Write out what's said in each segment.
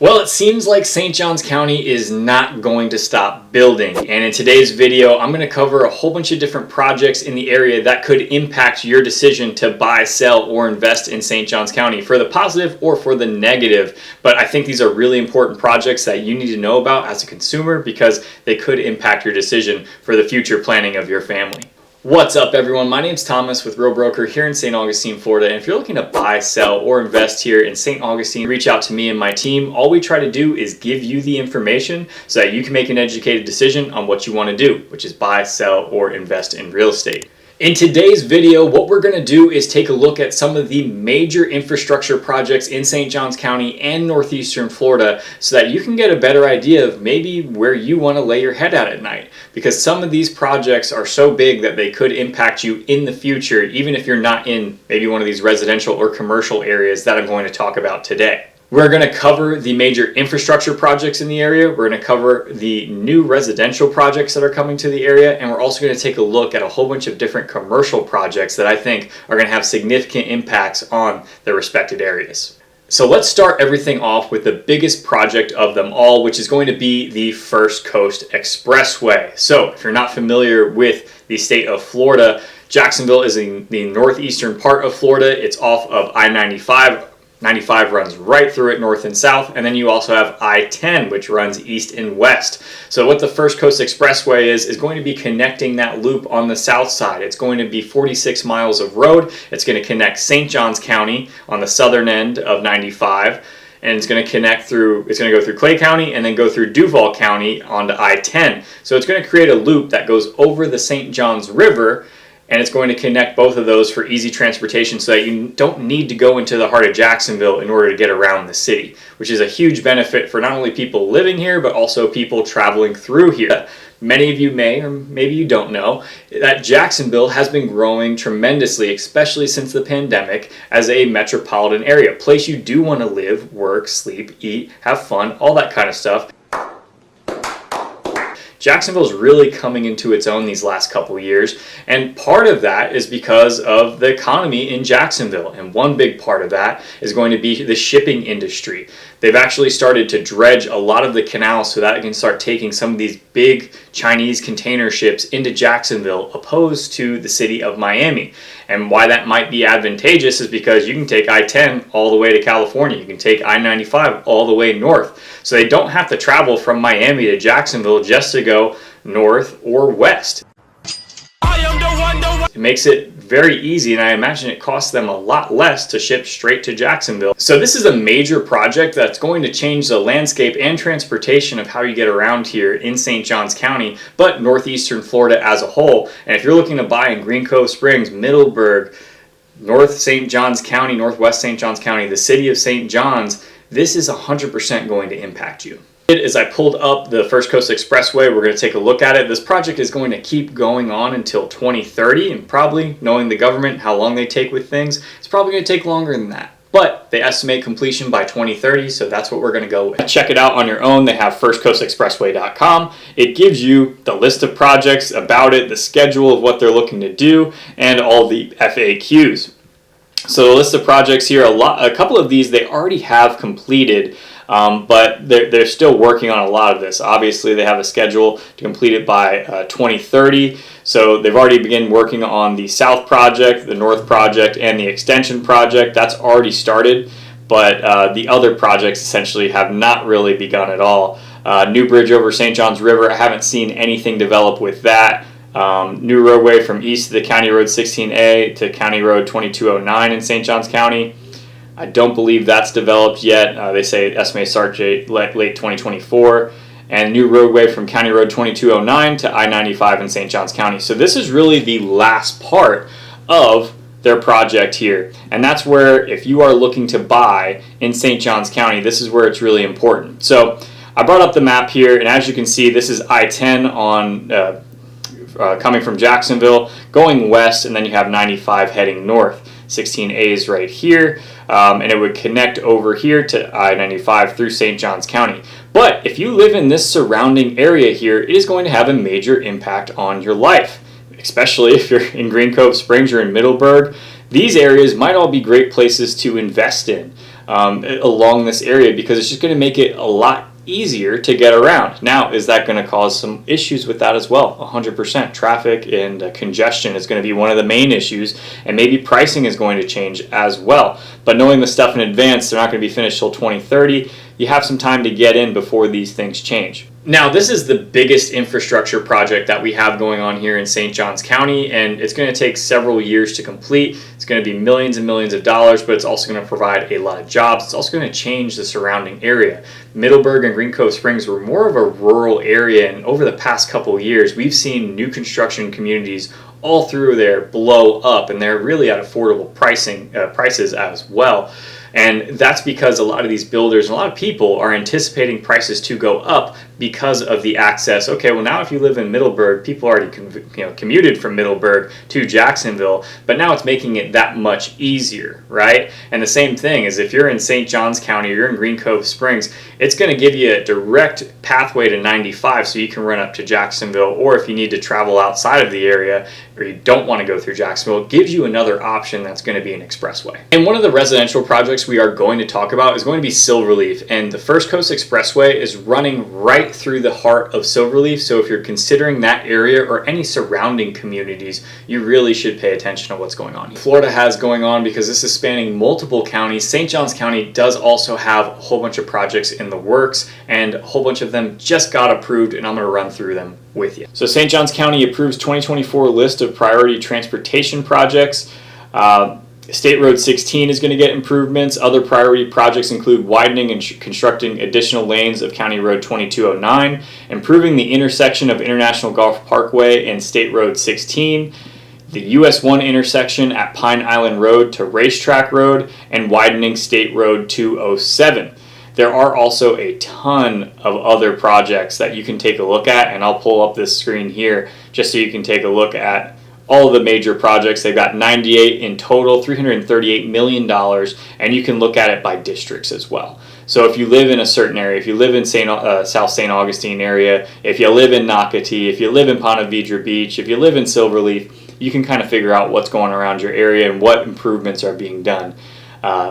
Well, it seems like St. Johns County is not going to stop building, and in today's video I'm going to cover a whole bunch of different projects in the area that could impact your decision to buy, sell, or invest in St. Johns County for the positive or for the negative. But I think these are really important projects that you need to know about as a consumer because they could impact your decision for the future planning of your family. What's up everyone, my name's Thomas with Real Broker here in St. Augustine, Florida, and if you're looking to buy, sell, or invest here in St. Augustine, reach out to me and my team. All we try to do is give you the information so that you can make an educated decision on what you want to do, which is buy, sell, or invest in real estate. In today's video, what we're going to do is take a look at some of the major infrastructure projects in St. Johns County and northeastern Florida so that you can get a better idea of maybe where you want to lay your head at night. Because some of these projects are so big that they could impact you in the future, even if you're not in maybe one of these residential or commercial areas that I'm going to talk about today. We're going to cover the major infrastructure projects in the area, we're going to cover the new residential projects that are coming to the area, and we're also going to take a look at a whole bunch of different commercial projects that I think are going to have significant impacts on their respected areas. So let's start everything off with the biggest project of them all, which is going to be the First Coast Expressway. So if you're not familiar with the state of Florida, Jacksonville is in the northeastern part of Florida. It's off of I-95. 95 runs right through it, north and south, and then you also have I-10, which runs east and west. So what the First Coast Expressway is going to be connecting that loop on the south side. It's going to be 46 miles of road. It's going to connect St. Johns County on the southern end of 95, and it's going to go through Clay County and then go through Duval County onto I-10. So it's going to create a loop that goes over the St. Johns River, and it's going to connect both of those for easy transportation so that you don't need to go into the heart of Jacksonville in order to get around the city, which is a huge benefit for not only people living here, but also people traveling through here. Many of you may, or maybe you don't know, that Jacksonville has been growing tremendously, especially since the pandemic, as a metropolitan area, a place you do want to live, work, sleep, eat, have fun, all that kind of stuff. Jacksonville's really coming into its own these last couple of years, and part of that is because of the economy in Jacksonville, and one big part of that is going to be the shipping industry. They've actually started to dredge a lot of the canals so that it can start taking some of these big Chinese container ships into Jacksonville, opposed to the city of Miami. And why that might be advantageous is because you can take I-10 all the way to California. You can take I-95 all the way north. So they don't have to travel from Miami to Jacksonville just to go north or west. It makes it very easy, and I imagine it costs them a lot less to ship straight to Jacksonville. So this is a major project that's going to change the landscape and transportation of how you get around here in St. Johns County, but northeastern Florida as a whole. And if you're looking to buy in Green Cove Springs, Middleburg, North St. Johns County, Northwest St. Johns County, the city of St. Johns, this is 100% going to impact you. As I pulled up the First Coast Expressway, we're going to take a look at it. This project is going to keep going on until 2030, and probably, knowing the government, how long they take with things, it's probably going to take longer than that. But they estimate completion by 2030, so that's what we're going to go with. Check it out on your own. They have firstcoastexpressway.com. It gives you the list of projects about it, the schedule of what they're looking to do, and all the FAQs. So the list of projects here, a couple of these they already have completed, but they're still working on a lot of this. Obviously, they have a schedule to complete it by 2030. So they've already begun working on the South project, the North project, and the Extension project. That's already started, but the other projects essentially have not really begun at all. New bridge over St. Johns River, I haven't seen anything develop with that. New roadway from east of the County Road 16A to County Road 2209 in St. Johns County. I don't believe that's developed yet. They say estimated start date late 2024. And new roadway from County Road 2209 to I-95 in St. Johns County. So this is really the last part of their project here. And that's where, if you are looking to buy in St. Johns County, this is where it's really important. So I brought up the map here, and as you can see, this is I-10 on coming from Jacksonville, going west, and then you have 95 heading north. 16A is right here, and it would connect over here to I-95 through St. Johns County. But if you live in this surrounding area here, it is going to have a major impact on your life, especially if you're in Green Cove Springs or in Middleburg. These areas might all be great places to invest in. along this area, because it's just going to make it a lot easier to get around. Now, is that going to cause some issues with that as well? 100%. Traffic and congestion is going to be one of the main issues, and maybe pricing is going to change as well. But knowing the stuff in advance, they're not going to be finished till 2030. You have some time to get in before these things change. Now, this is the biggest infrastructure project that we have going on here in St. Johns County, and it's going to take several years to complete. It's going to be millions and millions of dollars, but it's also going to provide a lot of jobs. It's also going to change the surrounding area. Middleburg and Green Cove Springs were more of a rural area, and over the past couple of years, we've seen new construction communities all through there blow up, and they're really at affordable prices as well. And that's because a lot of these builders and a lot of people are anticipating prices to go up because of the access. Okay, well, now if you live in Middleburg, people already commuted from Middleburg to Jacksonville, but now it's making it that much easier, right? And the same thing is if you're in St. Johns County or you're in Green Cove Springs, it's going to give you a direct pathway to 95 so you can run up to Jacksonville, or if you need to travel outside of the area or you don't want to go through Jacksonville, it gives you another option that's going to be an expressway. And one of the residential projects we are going to talk about is going to be SilverLeaf, and the First Coast Expressway is running right through the heart of SilverLeaf. So if you're considering that area or any surrounding communities, you really should pay attention to what's going on. Florida has going on because this is spanning multiple counties. St. Johns County does also have a whole bunch of projects in the works, and a whole bunch of them just got approved, and I'm going to run through them with you. So St. Johns County approves 2024 list of priority transportation projects. State Road 16 is going to get improvements. Other priority projects include widening and constructing additional lanes of County Road 2209, improving the intersection of International Golf Parkway and State Road 16, the US 1 intersection at Pine Island Road to Racetrack Road, and widening State Road 207. There are also a ton of other projects that you can take a look at, and I'll pull up this screen here just so you can take a look at all of the major projects. They've got 98 in total, $338 million, and you can look at it by districts as well. So if you live in a certain area, if you live in South St. Augustine area, if you live in Nocatee, if you live in Ponte Vedra Beach, if you live in SilverLeaf, you can kind of figure out what's going around your area and what improvements are being done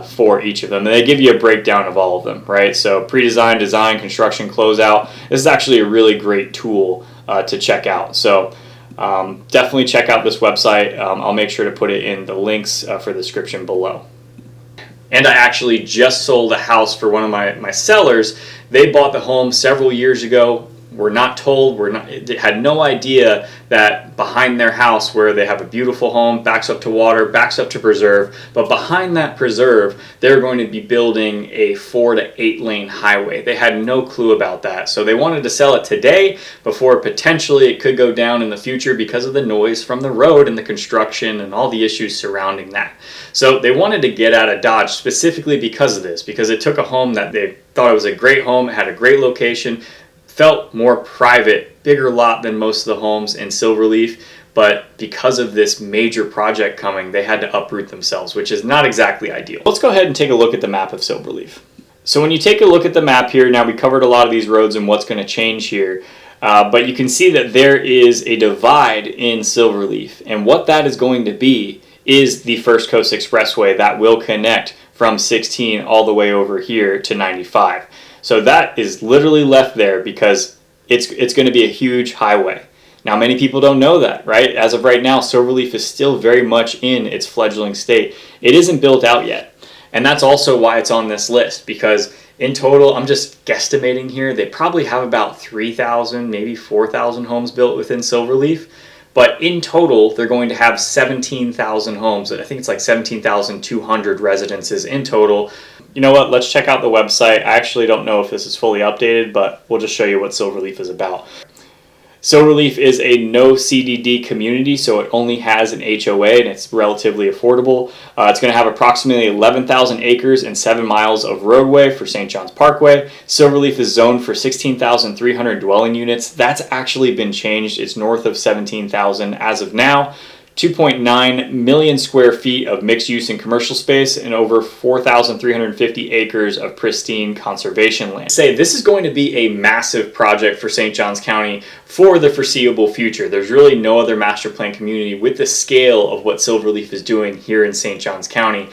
for each of them. And they give you a breakdown of all of them, right? So pre-design, design, construction, closeout. This is actually a really great tool to check out. So definitely check out this website. I'll make sure to put it in the links for the description below. And I actually just sold a house for one of my sellers. They bought the home several years ago. We're not told, had no idea that behind their house, where they have a beautiful home, backs up to water, backs up to preserve, but behind that preserve, they're going to be building a 4 to 8 lane highway. They had no clue about that. So they wanted to sell it today before potentially it could go down in the future because of the noise from the road and the construction and all the issues surrounding that. So they wanted to get out of Dodge specifically because of this, because it took a home that they thought it was a great home, it had a great location, felt more private, bigger lot than most of the homes in SilverLeaf, but because of this major project coming, they had to uproot themselves, which is not exactly ideal. Let's go ahead and take a look at the map of SilverLeaf. So when you take a look at the map here, now we covered a lot of these roads and what's going to change here, but you can see that there is a divide in SilverLeaf, and what that is going to be is the First Coast Expressway that will connect from 16 all the way over here to 95. So that is literally left there because it's going to be a huge highway. Now, many people don't know that, right? As of right now, SilverLeaf is still very much in its fledgling state. It isn't built out yet. And that's also why it's on this list, because in total, I'm just guesstimating here, they probably have about 3,000, maybe 4,000 homes built within SilverLeaf. But in total, they're going to have 17,000 homes. I think it's like 17,200 residences in total. You know what? Let's check out the website. I actually don't know if this is fully updated, but we'll just show you what SilverLeaf is about. SilverLeaf is a no CDD community, so it only has an HOA and it's relatively affordable. It's going to have approximately 11,000 acres and 7 miles of roadway for St. John's Parkway. SilverLeaf is zoned for 16,300 dwelling units. That's actually been changed. It's north of 17,000 as of now. 2.9 million square feet of mixed use and commercial space, and over 4,350 acres of pristine conservation land. This is going to be a massive project for St. Johns County for the foreseeable future. There's really no other master plan community with the scale of what SilverLeaf is doing here in St. Johns County.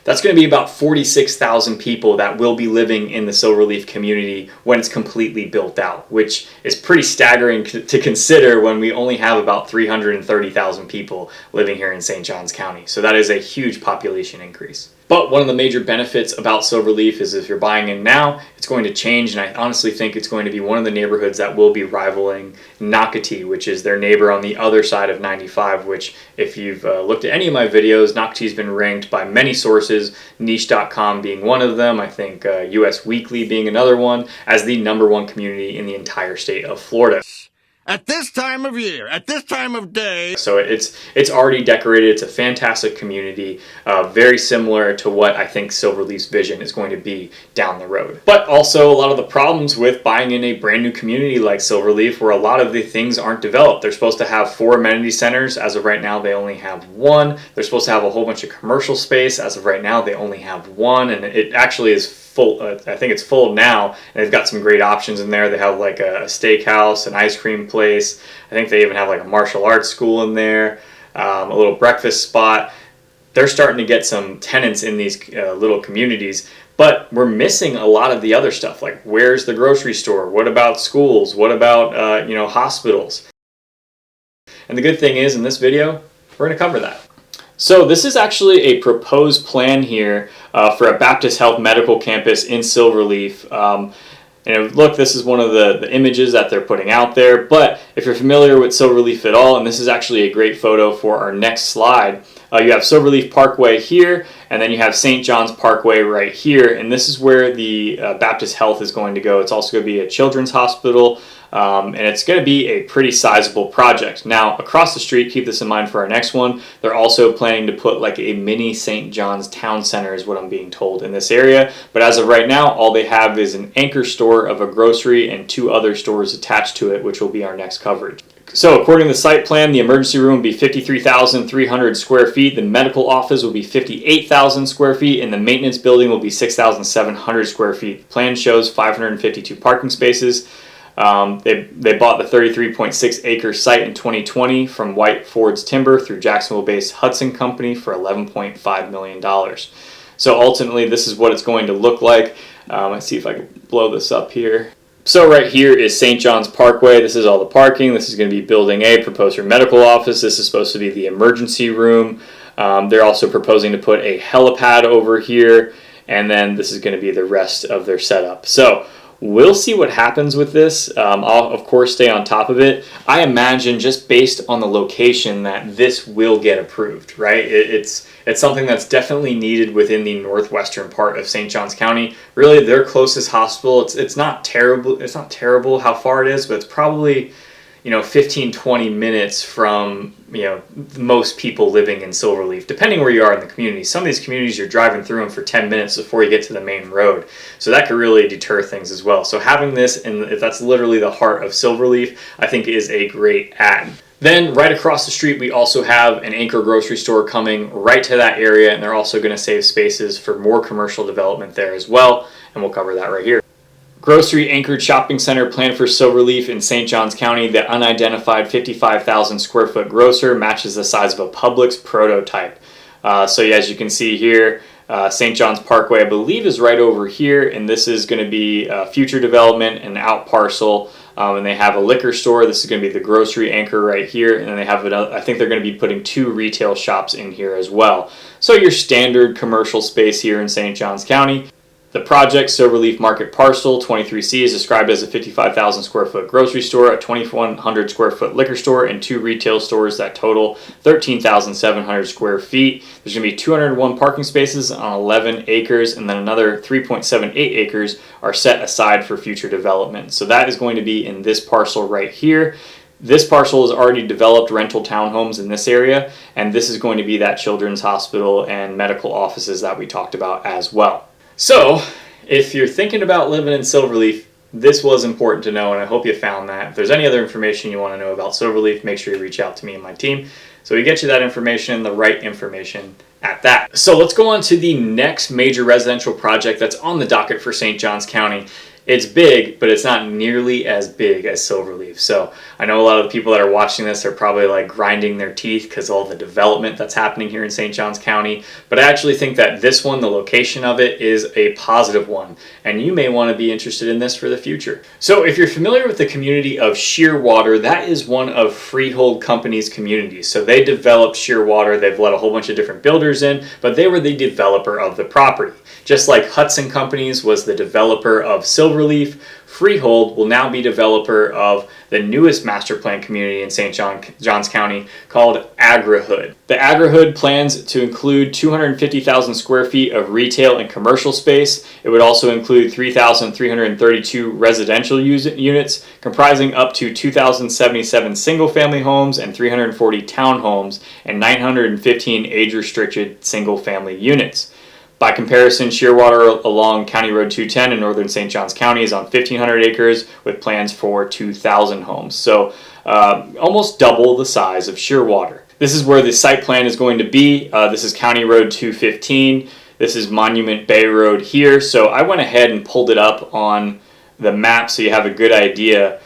That's going to be about 46,000 people that will be living in the SilverLeaf community when it's completely built out, which is pretty staggering to consider when we only have about 330,000 people living here in St. Johns County. So that is a huge population increase. But one of the major benefits about SilverLeaf is if you're buying in now, it's going to change, and I honestly think it's going to be one of the neighborhoods that will be rivaling Nocatee, which is their neighbor on the other side of 95, which if you've looked at any of my videos, Nocatee's been ranked by many sources, niche.com being one of them, I think US Weekly being another one, as the #1 community in the entire state of Florida. At this time of year, at this time of day. So it's already decorated. It's a fantastic community, very similar to what I think SilverLeaf's vision is going to be down the road. But also a lot of the problems with buying in a brand new community like SilverLeaf, where a lot of the things aren't developed. They're supposed to have 4 amenity centers. As of right now, they only have 1. They're supposed to have a whole bunch of commercial space. As of right now, they only have 1, and it actually is full. I think it's full now, and they've got some great options in there. They have like a steakhouse, an ice cream place. I think they even have like a martial arts school in there, a little breakfast spot. They're starting to get some tenants in these little communities, but we're missing a lot of the other stuff. Like, where's the grocery store? What about schools? What about hospitals? And the good thing is, in this video, we're going to cover that. So this is actually a proposed plan here for a Baptist Health Medical Campus in SilverLeaf. And look, this is one of the images that they're putting out there. But if you're familiar with SilverLeaf at all, and this is actually a great photo for our next slide, you have SilverLeaf Parkway here, and then you have St. John's Parkway right here. And this is where the Baptist Health is going to go. It's also going to be a children's hospital. And it's going to be a pretty sizable project. Now, across the street, keep this in mind for our next one, they're also planning to put like a mini St. John's Town Center is what I'm being told in this area. But as of right now, all they have is an anchor store of a grocery and 2 other stores attached to it, which will be our next coverage. So according to the site plan, the emergency room will be 53,300 square feet, the medical office will be 58,000 square feet, and the maintenance building will be 6,700 square feet. The plan shows 552 parking spaces. They bought the 33.6 acre site in 2020 from White Ford's Timber through Jacksonville-based Hudson Company for $11.5 million. So ultimately, this is what it's going to look like. Let's see if I can blow this up here. So right here is St. John's Parkway. This is all the parking. This is going to be Building A, proposed for medical office. This is supposed to be the emergency room. They're also proposing to put a helipad over here, and then this is going to be the rest of their setup. So we'll see what happens with this. I'll, of course, stay on top of it. I imagine, just based on the location, that this will get approved, right? It's something that's definitely needed within the northwestern part of St. Johns County. Really, their closest hospital, it's not terrible. It's not terrible how far it is, but it's probably 15-20 minutes from most people living in SilverLeaf, depending where you are in the community. Some of these communities, you're driving through them for 10 minutes before you get to the main road, so that could really deter things as well. So having this, and if that's literally the heart of SilverLeaf, I think is a great add. Then right across the street, we also have an anchor grocery store coming right to that area, and they're also going to save spaces for more commercial development there as well, and we'll cover that right here. Grocery anchored shopping center planned for SilverLeaf in St. Johns County. The unidentified 55,000 square foot grocer matches the size of a Publix prototype. So yeah, as you can see here, St. John's Parkway, I believe, is right over here, and this is going to be future development and out parcel. And they have a liquor store. This is going to be the grocery anchor right here, and then they have another, I think they're going to be putting 2 retail shops in here as well. So your standard commercial space here in St. Johns County. The project, SilverLeaf Market Parcel 23C, is described as a 55,000 square foot grocery store, a 2,100 square foot liquor store, and 2 retail stores that total 13,700 square feet. There's going to be 201 parking spaces on 11 acres, and then another 3.78 acres are set aside for future development. So that is going to be in this parcel right here. This parcel has already developed rental townhomes in this area, and this is going to be that children's hospital and medical offices that we talked about as well. So, if you're thinking about living in SilverLeaf, this was important to know, and I hope you found that. If there's any other information you want to know about SilverLeaf, make sure you reach out to me and my team. So we get you that information, the right information at that. So let's go on to the next major residential project that's on the docket for St. Johns County. It's big, but it's not nearly as big as SilverLeaf. So I know a lot of the people that are watching this are probably like grinding their teeth because all the development that's happening here in St. Johns County. But I actually think that this one, the location of it, is a positive one. And you may want to be interested in this for the future. So if you're familiar with the community of Shearwater, that is one of Freehold Company's communities. So they developed Shearwater. They've let a whole bunch of different builders in, but they were the developer of the property. Just like Hudson Companies was the developer of SilverLeaf, Freehold will now be developer of the newest master plan community in St. Johns County called Agrihood. The Agrihood plans to include 250,000 square feet of retail and commercial space. It would also include 3,332 residential units, comprising up to 2,077 single-family homes and 340 townhomes and 915 age-restricted single-family units. By comparison, Shearwater along County Road 210 in northern St. Johns County is on 1,500 acres with plans for 2,000 homes. So almost double the size of Shearwater. This is where the site plan is going to be. This is County Road 215. This is Monument Bay Road here. So I went ahead and pulled it up on the map so you have a good idea.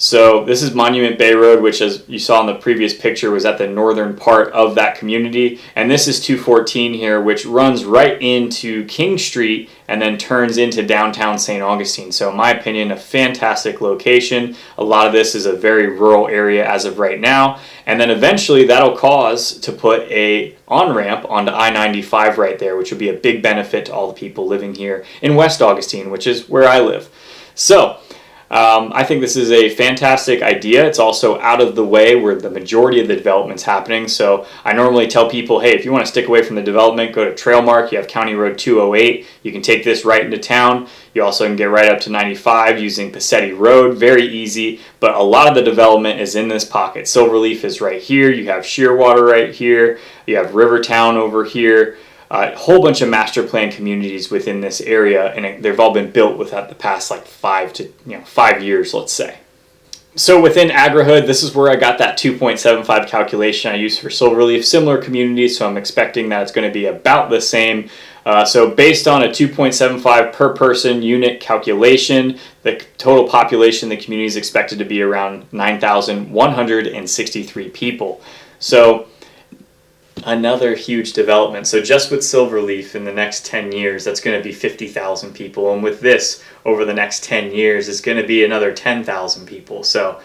So this is Monument Bay Road, which, as you saw in the previous picture, was at the northern part of that community. And this is 214 here, which runs right into King Street and then turns into downtown St. Augustine. So in my opinion, a fantastic location. A lot of this is a very rural area as of right now. And then eventually that'll cause to put a on-ramp onto I-95 right there, which would be a big benefit to all the people living here in West Augustine, which is where I live. So I think this is a fantastic idea. It's also out of the way where the majority of the development's happening. So I normally tell people, hey, if you want to stick away from the development, go to Trailmark. You have County Road 208. You can take this right into town. You also can get right up to 95 using Passetti Road. Very easy, but a lot of the development is in this pocket. SilverLeaf is right here. You have Shearwater right here. You have Rivertown over here. A whole bunch of master plan communities within this area, and they've all been built within the past like 5 years, let's say. So within Agrihood, this is where I got that 2.75 calculation I used for SilverLeaf. Similar communities, so I'm expecting that it's going to be about the same. So based on a 2.75 per person unit calculation, the total population of the community is expected to be around 9,163 people. So another huge development. So just with SilverLeaf in the next 10 years, that's going to be 50,000 people. And with this, over the next 10 years, it's going to be another 10,000 people. So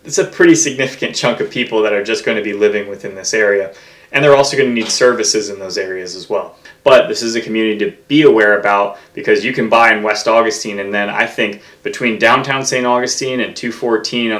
it's a pretty significant chunk of people that are just going to be living within this area. And they're also going to need services in those areas as well. But this is a community to be aware about because you can buy in West Augustine, and then I think between downtown St. Augustine and 214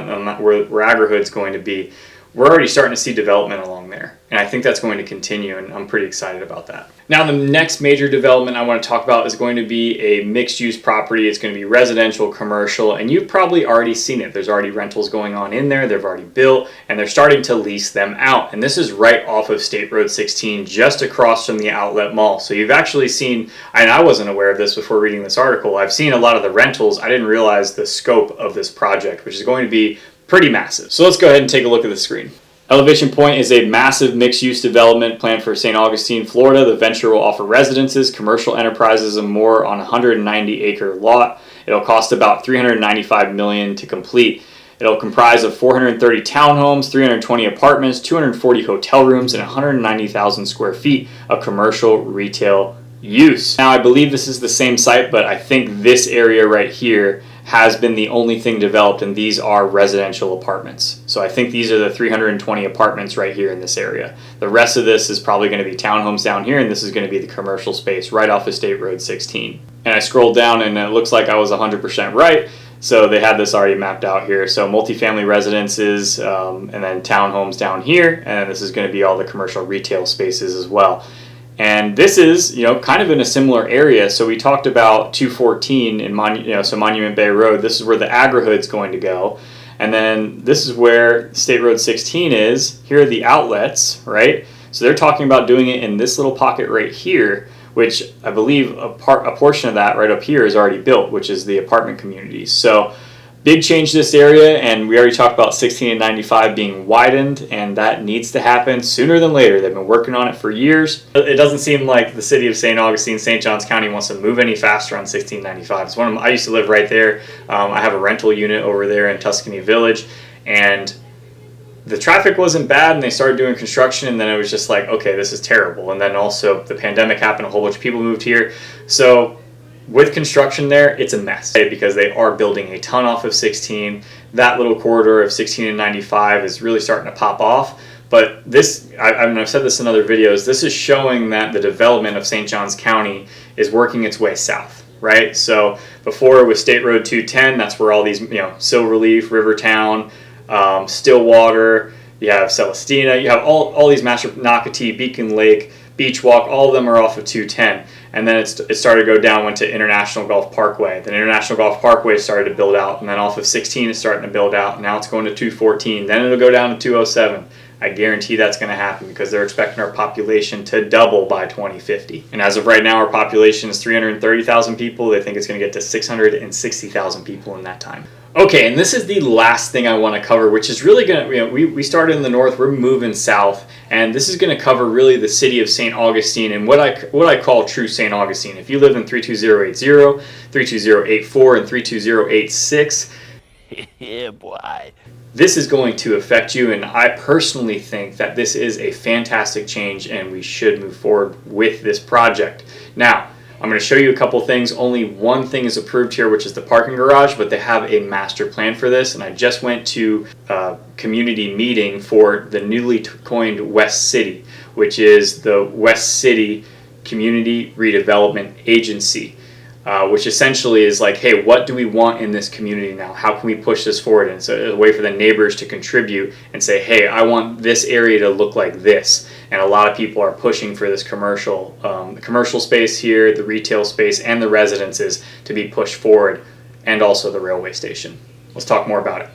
where Agrihood's going to be, we're already starting to see development along there. And I think that's going to continue, and I'm pretty excited about that. Now, the next major development I want to talk about is going to be a mixed-use property. It's going to be residential, commercial, and you've probably already seen it. There's already rentals going on in there. They've already built, and they're starting to lease them out. And this is right off of State Road 16, just across from the Outlet Mall. So you've actually seen, and I wasn't aware of this before reading this article, I've seen a lot of the rentals. I didn't realize the scope of this project, which is going to be pretty massive. So let's go ahead and take a look at the screen. Elevation Pointe is a massive mixed-use development planned for St. Augustine, Florida. The venture will offer residences, commercial enterprises, and more on a 190-acre lot. It'll cost about $395 million to complete. It'll comprise of 430 townhomes, 320 apartments, 240 hotel rooms, and 190,000 square feet of commercial retail use. Now, I believe this is the same site, but I think this area right here has been the only thing developed, and these are residential apartments. So I think these are the 320 apartments right here in this area. The rest of this is probably going to be townhomes down here, and this is going to be the commercial space right off of State Road 16. And I scrolled down, and it looks like I was 100% right. So they had this already mapped out here. So multifamily residences, and then townhomes down here, and this is going to be all the commercial retail spaces as well. And this is, kind of in a similar area. So we talked about 214 in Monument Bay Road. This is where the Agrihood's going to go. And then this is where State Road 16 is. Here are the outlets, right? So they're talking about doing it in this little pocket right here, which I believe a portion of that right up here is already built, which is the apartment communities. So Big change to this area, and we already talked about 16 and 95 being widened, and that needs to happen sooner than later. They've been working on it for years. It doesn't seem like the city of St. Augustine, St. Johns County wants to move any faster on 1695. It's one of I used to live right there. I have a rental unit over there in Tuscany Village, and the traffic wasn't bad, and they started doing construction, and then it was just like, okay, this is terrible. And then also the pandemic happened, a whole bunch of people moved here. So with construction there, it's a mess because they are building a ton off of 16. That little corridor of 16 and 95 is really starting to pop off. But this, I've said this in other videos, this is showing that the development of St. Johns County is working its way south, right? So before it was State Road 210, that's where all these, SilverLeaf, Rivertown, Stillwater, you have Celestina, you have all these master, Nocatee, Beacon Lake, Beach Walk, all of them are off of 210. And then it started to go down, went to International Golf Parkway. Then International Golf Parkway started to build out, and then off of 16 it's starting to build out. Now it's going to 214. Then it'll go down to 207. I guarantee that's going to happen because they're expecting our population to double by 2050. And as of right now, our population is 330,000 people. They think it's going to get to 660,000 people in that time. Okay, and this is the last thing I want to cover, which is really going to, we started in the north, we're moving south, and this is going to cover really the city of St. Augustine and what I call true St. Augustine. If you live in 32080, 32084, and 32086, Yeah, boy. this is going to affect you, and I personally think that this is a fantastic change and we should move forward with this project. Now, I'm going to show you a couple things. Only one thing is approved here, which is the parking garage, but they have a master plan for this, and I just went to a community meeting for the newly coined West City, which is the West City Community Redevelopment Agency. Which essentially is like, hey, what do we want in this community now? How can we push this forward? And so it's a way for the neighbors to contribute and say, hey, I want this area to look like this. And a lot of people are pushing for this the commercial space here, the retail space, and the residences to be pushed forward, and also the railway station. Let's talk more about it.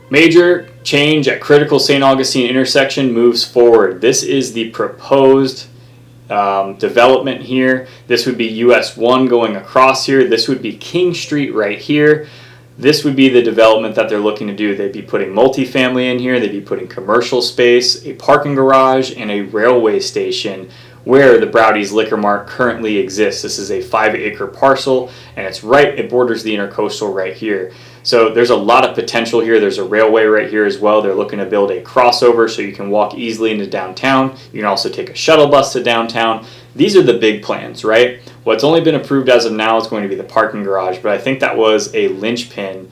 Major change at critical St. Augustine intersection moves forward. This is the proposed development here. This would be US 1 going across here. This would be King Street right here. This would be the development that they're looking to do. They'd be putting multifamily in here. They'd be putting commercial space, a parking garage, and a railway station where the Browdy's Liquor Mart currently exists. This is a 5-acre parcel, and it borders the intercoastal right here. So there's a lot of potential here. There's a railway right here as well. They're looking to build a crossover so you can walk easily into downtown. You can also take a shuttle bus to downtown. These are the big plans, right? What's only been approved as of now is going to be the parking garage, but I think that was a linchpin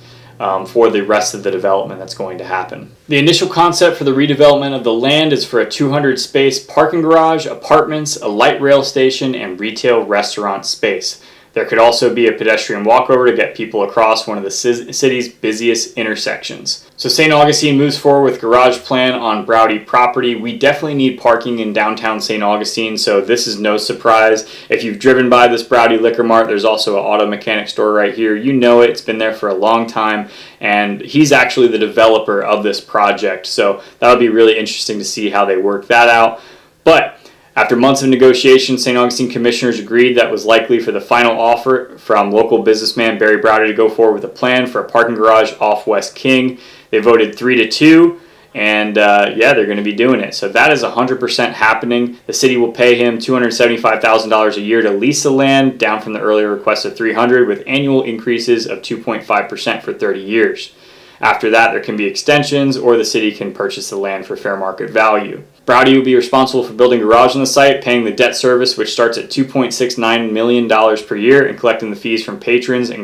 for the rest of the development that's going to happen. The initial concept for the redevelopment of the land is for a 200-space parking garage, apartments, a light rail station, and retail restaurant space. There could also be a pedestrian walkover to get people across one of the city's busiest intersections. So St. Augustine moves forward with garage plan on Browdy property. We definitely need parking in downtown St. Augustine, so this is no surprise. If you've driven by this Browdy Liquor Mart, there's also an auto mechanic store right here. You know it, it's been there for a long time, and he's actually the developer of this project. So that'll be really interesting to see how they work that out. But after months of negotiations, St. Augustine commissioners agreed that it was likely for the final offer from local businessman Barry Browdy to go forward with a plan for a parking garage off West King. They voted 3-2, and they're going to be doing it. So that is 100% happening. The city will pay him $275,000 a year to lease the land, down from the earlier request of $300,000, with annual increases of 2.5% for 30 years. After that, there can be extensions, or the city can purchase the land for fair market value. Browdy will be responsible for building a garage on the site, paying the debt service, which starts at $2.69 million per year, and collecting the fees from patrons of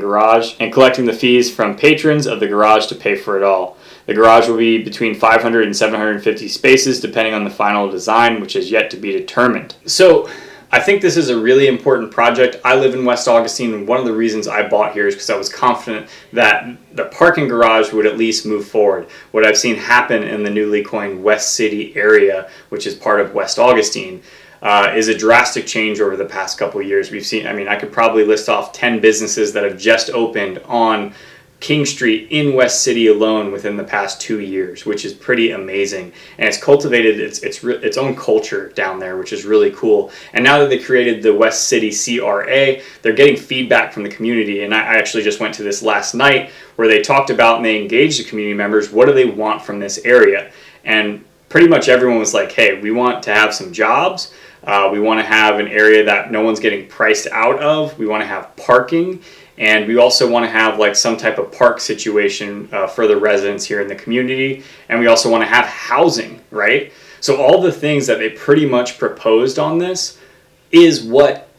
the garage to pay for it all. The garage will be between 500 and 750 spaces, depending on the final design, which is yet to be determined. So I think this is a really important project. I live in West Augustine, and one of the reasons I bought here is because I was confident that the parking garage would at least move forward. What I've seen happen in the newly coined West City area, which is part of West Augustine, is a drastic change over the past couple of years. We've seen, I could probably list off 10 businesses that have just opened on King Street in West City alone within the past 2 years, which is pretty amazing. And it's cultivated its own culture down there, which is really cool. And now that they created the West City CRA, they're getting feedback from the community. And I actually just went to this last night where they talked about and they engaged the community members. What do they want from this area? And pretty much everyone was like, hey, we want to have some jobs. We want to have an area that no one's getting priced out of. We want to have parking. And we also want to have like some type of park situation for the residents here in the community. And we also want to have housing, right? So all the things that they pretty much proposed on this is what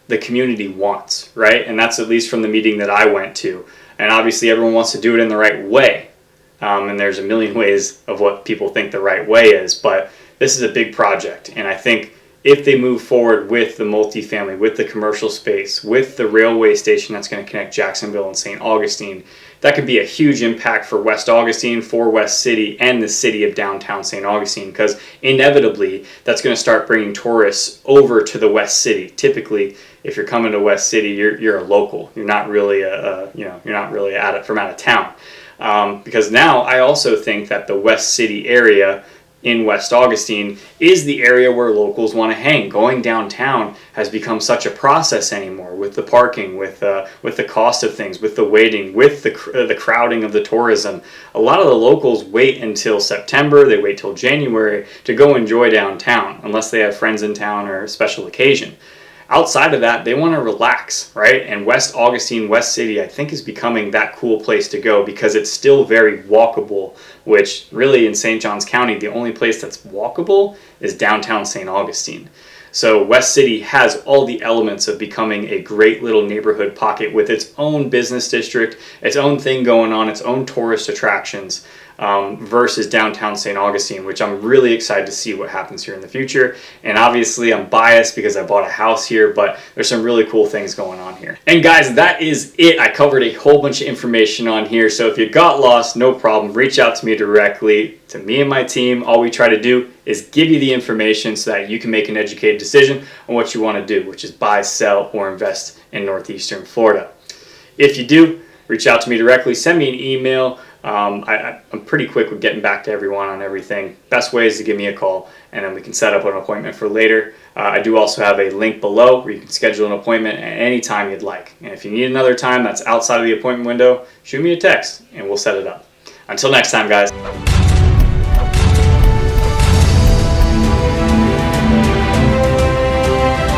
the community wants, right? And that's at least from the meeting that I went to. And obviously everyone wants to do it in the right way. And there's a million ways of what people think the right way is. But this is a big project. And I think if they move forward with the multifamily, with the commercial space, with the railway station that's going to connect Jacksonville and St. Augustine, that could be a huge impact for West Augustine, for West City, and the city of downtown St. Augustine, because inevitably that's going to start bringing tourists over to the West City. Typically, if you're coming to West City, you're a local. You're not really from out of town. Because now I also think that the West City area in West Augustine is the area where locals want to hang. Going downtown has become such a process anymore with the parking, with the cost of things, with the waiting, with the crowding of the tourism. A lot of the locals wait until September, they wait till January to go enjoy downtown, unless they have friends in town or a special occasion. Outside of that, they want to relax, right? And West Augustine, West City, I think is becoming that cool place to go because it's still very walkable, which really in St. Johns County, the only place that's walkable is downtown St. Augustine. So West City has all the elements of becoming a great little neighborhood pocket with its own business district, its own thing going on, its own tourist attractions. Versus downtown St. Augustine, which I'm really excited to see what happens here in the future. And obviously I'm biased because I bought a house here, but there's some really cool things going on here. And guys, that is it. I covered a whole bunch of information on here, so if you got lost, no problem. Reach out to me directly, to me and my team. All we try to do is give you the information so that you can make an educated decision on what you want to do, which is buy, sell, or invest in Northeastern Florida. If you do, reach out to me directly, send me an email. I'm pretty quick with getting back to everyone on everything. Best way is to give me a call, and then we can set up an appointment for later. I do also have a link below where you can schedule an appointment at any time you'd like. And if you need another time that's outside of the appointment window, shoot me a text and we'll set it up. Until next time, guys.